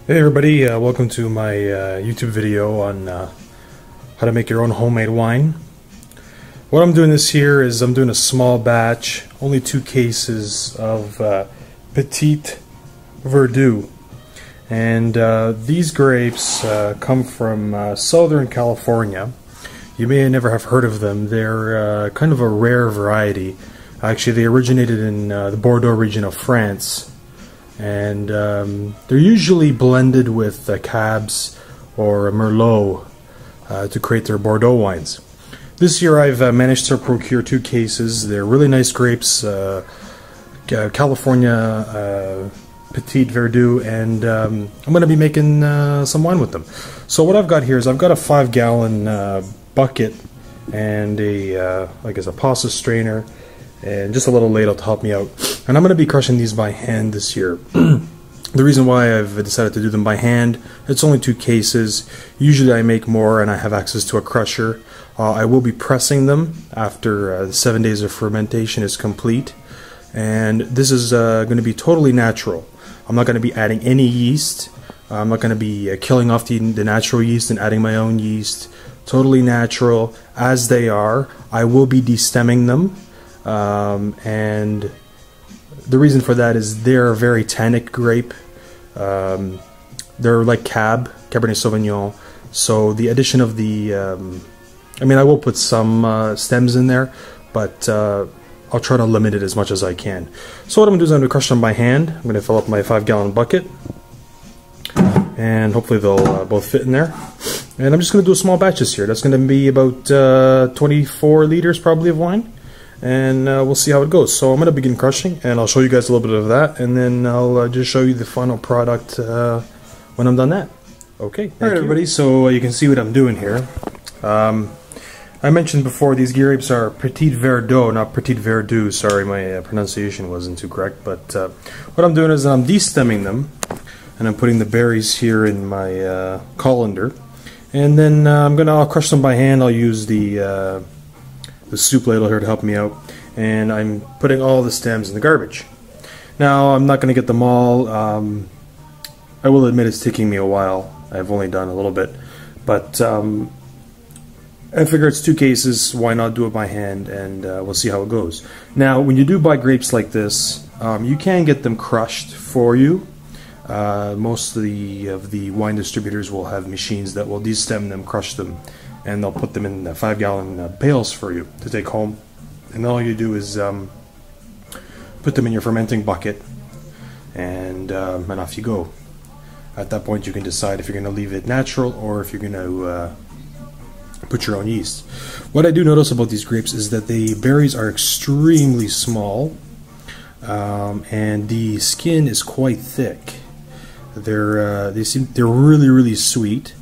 Hey everybody, welcome to my YouTube video on how to make your own homemade wine. What I'm doing this year is I'm doing a small batch, only 2 cases of Petit Verdot. And these grapes come from Southern California. You may never have heard of them. They're kind of a rare variety. Actually, they originated in the Bordeaux region of France. And they're usually blended with Cabs or Merlot to create their Bordeaux wines. This year I've managed to procure 2 cases. They're really nice grapes, California Petit Verdot, and I'm going to be making some wine with them. So what I've got here is I've got a 5-gallon bucket and a pasta strainer and just a little ladle to help me out. And I'm going to be crushing these by hand this year. The reason why I've decided to do them by hand, it's only 2 cases. Usually I make more and I have access to a crusher. I will be pressing them after the 7 days of fermentation is complete. And this is going to be totally natural. I'm not going to be adding any yeast. I'm not going to be killing off the natural yeast and adding my own yeast. Totally natural as they are. I will be destemming them. And the reason for that is they're a very tannic grape. They're like Cabernet Sauvignon. So the addition of the, I will put some stems in there, but I'll try to limit it as much as I can. So what I'm going to do is I'm going to crush them by hand. I'm going to fill up my 5-gallon bucket, and hopefully they'll both fit in there. And I'm just going to do a small batch this year. That's going to be about 24 liters probably of wine. And we'll see how it goes. So I'm going to begin crushing, and I'll show you guys a little bit of that, and then I'll just show you the final product when I'm done that. Okay, alright everybody, so you can see what I'm doing here. I mentioned before these grapes are Petit Verdot, not Petit Verdot. Sorry, my pronunciation wasn't too correct, but what I'm doing is I'm destemming them, and I'm putting the berries here in my colander, and then I'll crush them by hand. I'll use the soup ladle here to help me out, and I'm putting all the stems in the garbage. Now I'm not going to get them all. I will admit it's taking me a while. I've only done a little bit, but I figure it's 2 cases, why not do it by hand, and we'll see how it goes. Now when you do buy grapes like this, you can get them crushed for you. Most of the wine distributors will have machines that will destem them, crush them, and they'll put them in 5-gallon pails for you to take home. And all you do is put them in your fermenting bucket, and off you go. At that point you can decide if you're going to leave it natural or if you're going to put your own yeast. What I do notice about these grapes is that the berries are extremely small, and the skin is quite thick. They're really sweet.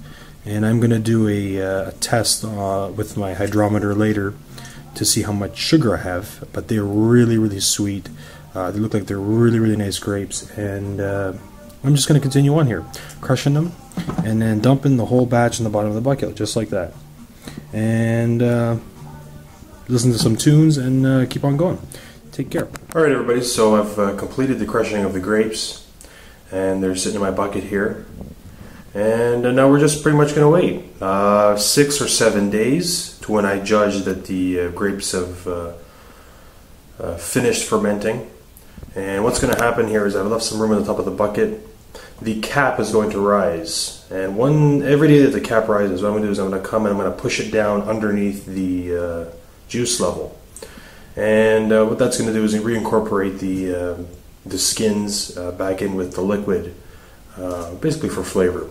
And I'm going to do a test with my hydrometer later to see how much sugar I have. But they're really sweet. They look like they're really nice grapes. And I'm just going to continue on here, crushing them, and then dumping the whole batch in the bottom of the bucket, just like that. And listen to some tunes and keep on going. Take care. Alright everybody, so I've completed the crushing of the grapes, and they're sitting in my bucket here. And now we're just pretty much going to wait 6 or 7 days to when I judge that the grapes have finished fermenting. And what's going to happen here is I've left some room in the top of the bucket. The cap is going to rise, and every day that the cap rises, what I'm going to do is I'm going to come and I'm going to push it down underneath the juice level. And what that's going to do is reincorporate the skins back in with the liquid, basically for flavor.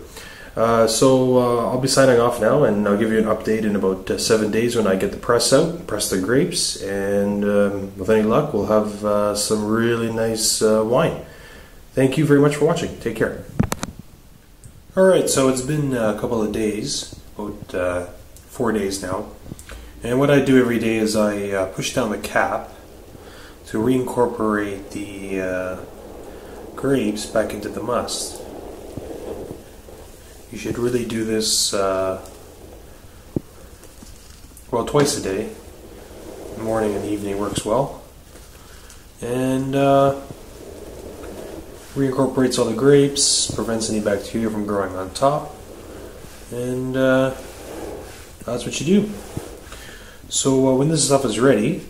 So I'll be signing off now, and I'll give you an update in about 7 days when I get the press out, press the grapes, and with any luck we'll have some really nice wine. Thank you very much for watching. Take care. Alright, so it's been a couple of days, about 4 days now, and what I do every day is I push down the cap to reincorporate the grapes back into the must. You should really do this twice a day. Morning and evening works well. And Reincorporates all the grapes, prevents any bacteria from growing on top, and that's what you do. So when this stuff is ready,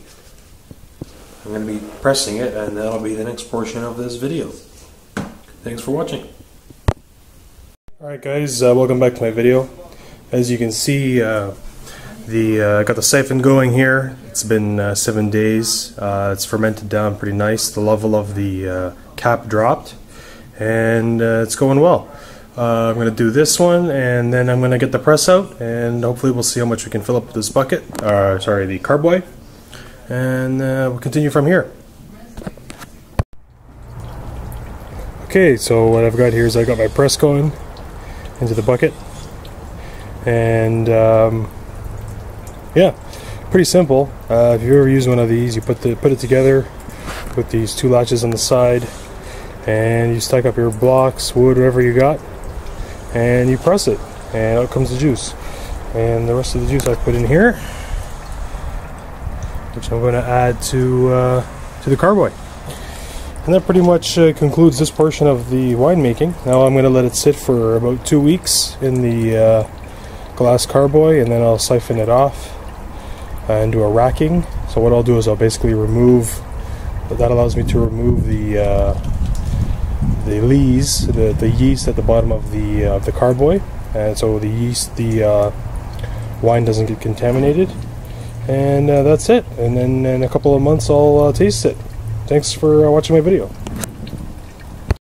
I'm going to be pressing it, and that'll be the next portion of this video. Thanks for watching. Alright guys, welcome back to my video. As you can see, got the siphon going here. It's been 7 days. It's fermented down pretty nice. The level of the cap dropped, and it's going well. I'm going to do this one, and then I'm going to get the press out, and hopefully we'll see how much we can fill up this bucket, sorry, the carboy, and we'll continue from here. Okay, so what I've got here is I got my press going into the bucket, and yeah, pretty simple. If you've ever used one of these, you put it together with these two latches on the side, and you stack up your blocks, wood, whatever you got, and you press it, and out comes the juice. And the rest of the juice I put in here, which I'm going to add to the carboy. And that pretty much concludes this portion of the winemaking. Now I'm going to let it sit for about 2 weeks in the glass carboy, and then I'll siphon it off and do a racking. So what I'll do is I'll basically remove, that allows me to remove the lees, the yeast at the bottom of the carboy, and so the wine doesn't get contaminated. And that's it. And then in a couple of months I'll taste it. Thanks for watching my video.